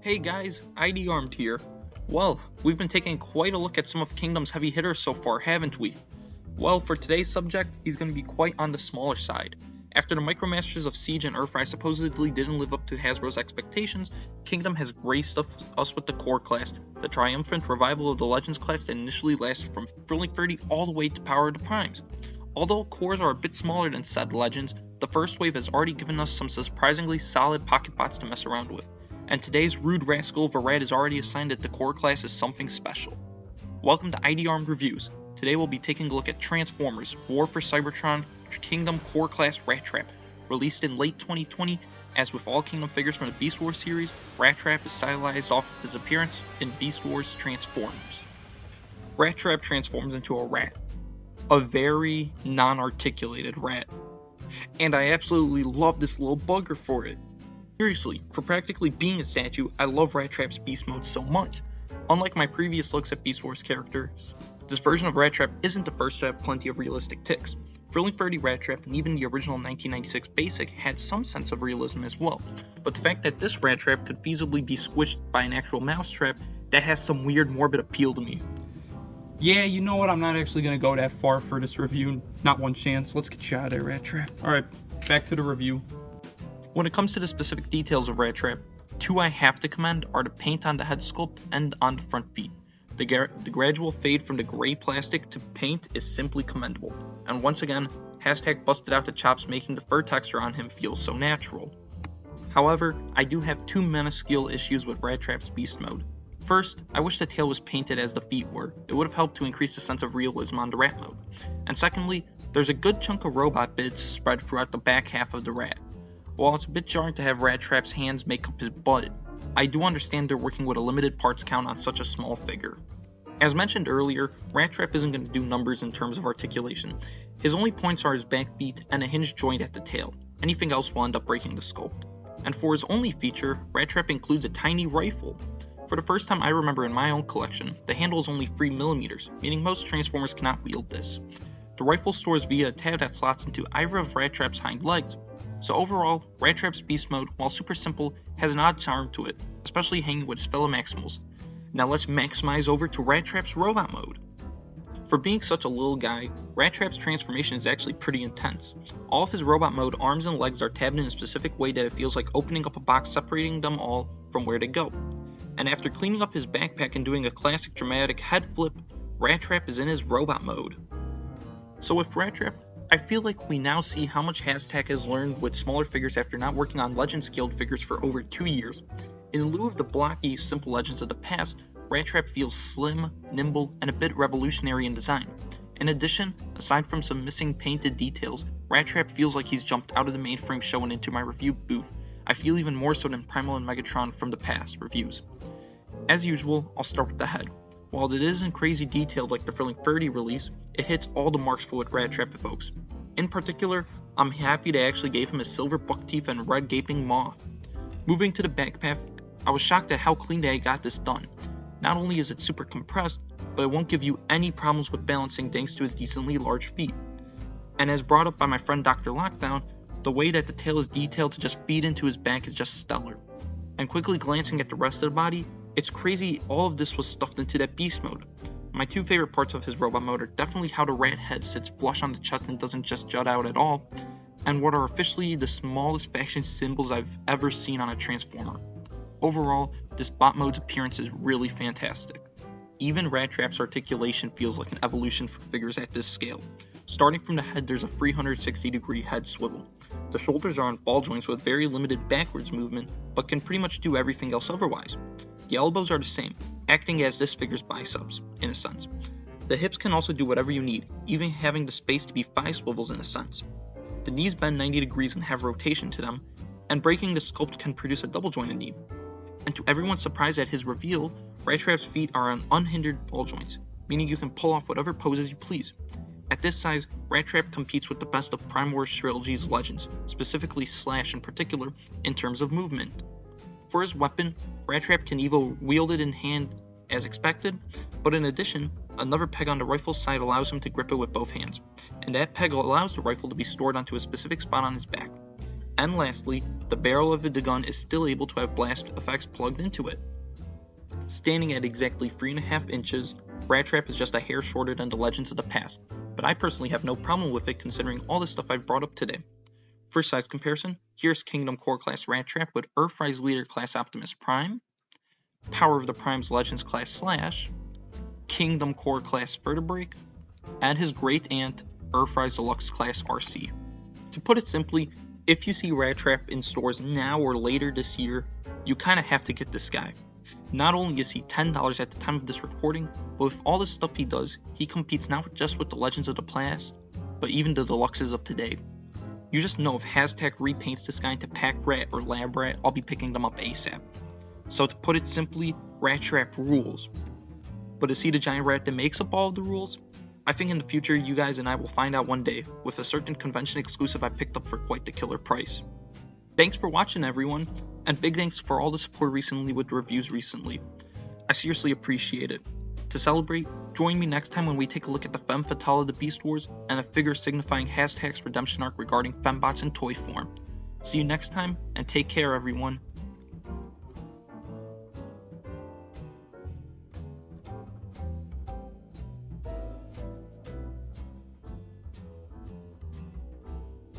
Hey guys, IdArmed here. Well, we've been taking quite a look at some of Kingdom's heavy hitters so far, haven't we? Well, for today's subject, he's going to be quite on the smaller side. After the Micromasters of Siege and Earthrise supposedly didn't live up to Hasbro's expectations, Kingdom has graced us with the Core Class, the triumphant revival of the Legends class that initially lasted from Thrilling 30 all the way to Power of the Primes. Although cores are a bit smaller than said Legends, the first wave has already given us some surprisingly solid pocket bots to mess around with. And today's rude rascal of a rat is already assigned that the core class is something special. Welcome to IdArmed Reviews. Today we'll be taking a look at Transformers War for Cybertron Kingdom Core Class Rattrap, released in late 2020. As with all Kingdom figures from the Beast Wars series, Rattrap is stylized off of his appearance in Beast Wars Transformers. Rattrap transforms into a rat. A very non-articulated rat. And I absolutely love this little bugger for it. Seriously, for practically being a statue, I love Rattrap's beast mode so much. Unlike my previous looks at Beast Wars characters, this version of Rattrap isn't the first to have plenty of realistic ticks. Thrilling 30 Rattrap and even the original 1996 basic had some sense of realism as well, but the fact that this Rattrap could feasibly be squished by an actual mousetrap, that has some weird morbid appeal to me. Yeah, you know what? I'm not actually going to go that far for this review. Not one chance. Let's get you out of there, Rattrap. Alright, back to the review. When it comes to the specific details of Rattrap, two I have to commend are the paint on the head sculpt and on the front feet. The gradual fade from the gray plastic to paint is simply commendable, and once again, hashtag busted out the chops making the fur texture on him feel so natural. However, I do have two minuscule issues with Rattrap's beast mode. First, I wish the tail was painted as the feet were. It would have helped to increase the sense of realism on the rat mode. And secondly, there's a good chunk of robot bits spread throughout the back half of the rat. While it's a bit jarring to have Rattrap's hands make up his butt, I do understand they're working with a limited parts count on such a small figure. As mentioned earlier, Rattrap isn't going to do numbers in terms of articulation. His only points are his back beat and a hinged joint at the tail. Anything else will end up breaking the sculpt. And for his only feature, Rattrap includes a tiny rifle. For the first time I remember in my own collection, the handle is only 3mm, meaning most Transformers cannot wield this. The rifle stores via a tab that slots into either of Rattrap's hind legs. So overall, Rattrap's beast mode, while super simple, has an odd charm to it, especially hanging with his fellow Maximals. Now let's maximize over to Rattrap's robot mode. For being such a little guy, Rattrap's transformation is actually pretty intense. All of his robot mode arms and legs are tabbed in a specific way that it feels like opening up a box separating them all from where to go. And after cleaning up his backpack and doing a classic dramatic head flip, Rattrap is in his robot mode. So with Rattrap, I feel like we now see how much Hashtag has learned with smaller figures after not working on Legend scaled figures for over 2 years. In lieu of the blocky, simple Legends of the past, Rattrap feels slim, nimble, and a bit revolutionary in design. In addition, aside from some missing painted details, Rattrap feels like he's jumped out of the mainframe show and into my review booth. I feel even more so than Primal and Megatron from the past reviews. As usual, I'll start with the head. While it isn't crazy detailed like the Thrilling 30 release, it hits all the marks for what Rattrap evokes. In particular, I'm happy they actually gave him his silver buck teeth and red gaping maw. Moving to the backpack, I was shocked at how clean they got this done. Not only is it super compressed, but it won't give you any problems with balancing thanks to his decently large feet. And as brought up by my friend Dr. Lockdown, the way that the tail is detailed to just feed into his back is just stellar. And quickly glancing at the rest of the body, it's crazy all of this was stuffed into that beast mode. My two favorite parts of his robot mode are definitely how the rat head sits flush on the chest and doesn't just jut out at all, and what are officially the smallest faction symbols I've ever seen on a Transformer. Overall, this bot mode's appearance is really fantastic. Even Rattrap's articulation feels like an evolution for figures at this scale. Starting from the head, there's a 360-degree head swivel. The shoulders are on ball joints with very limited backwards movement, but can pretty much do everything else otherwise. The elbows are the same, acting as this figure's biceps, in a sense. The hips can also do whatever you need, even having the space to be 5 swivels in a sense. The knees bend 90 degrees and have rotation to them, and breaking the sculpt can produce a double jointed knee. And to everyone's surprise at his reveal, Rattrap's feet are on unhindered ball joints, meaning you can pull off whatever poses you please. At this size, Rattrap competes with the best of Prime Wars Trilogy's Legends, specifically Slash in particular, in terms of movement. For his weapon, Rattrap can either wield it in hand as expected, but in addition, another peg on the rifle's side allows him to grip it with both hands, and that peg allows the rifle to be stored onto a specific spot on his back. And lastly, the barrel of the gun is still able to have blast effects plugged into it. Standing at exactly 3.5 inches, Rattrap is just a hair shorter than the Legends of the past, but I personally have no problem with it considering all the stuff I've brought up today. For size comparison, here's Kingdom Core Class Rattrap with Earthrise Leader Class Optimus Prime, Power of the Prime's Legends Class Slash, Kingdom Core Class Vertebrake, and his great aunt, Earthrise Deluxe Class RC. To put it simply, if you see Rattrap in stores now or later this year, you kinda have to get this guy. Not only is he $10 at the time of this recording, but with all the stuff he does, he competes not just with the Legends of the past, but even the Deluxes of today. You just know if Hashtag repaints this guy into Pack Rat or Lab Rat, I'll be picking them up ASAP. So to put it simply, Rattrap rules. But is he the giant rat that makes up all of the rules? I think in the future you guys and I will find out one day, with a certain convention exclusive I picked up for quite the killer price. Thanks for watching everyone, and big thanks for all the support recently with reviews recently. I seriously appreciate it. To celebrate, join me next time when we take a look at the Femme Fatale of the Beast Wars and a figure signifying Hashtag's redemption arc regarding fembots in toy form. See you next time, and take care everyone.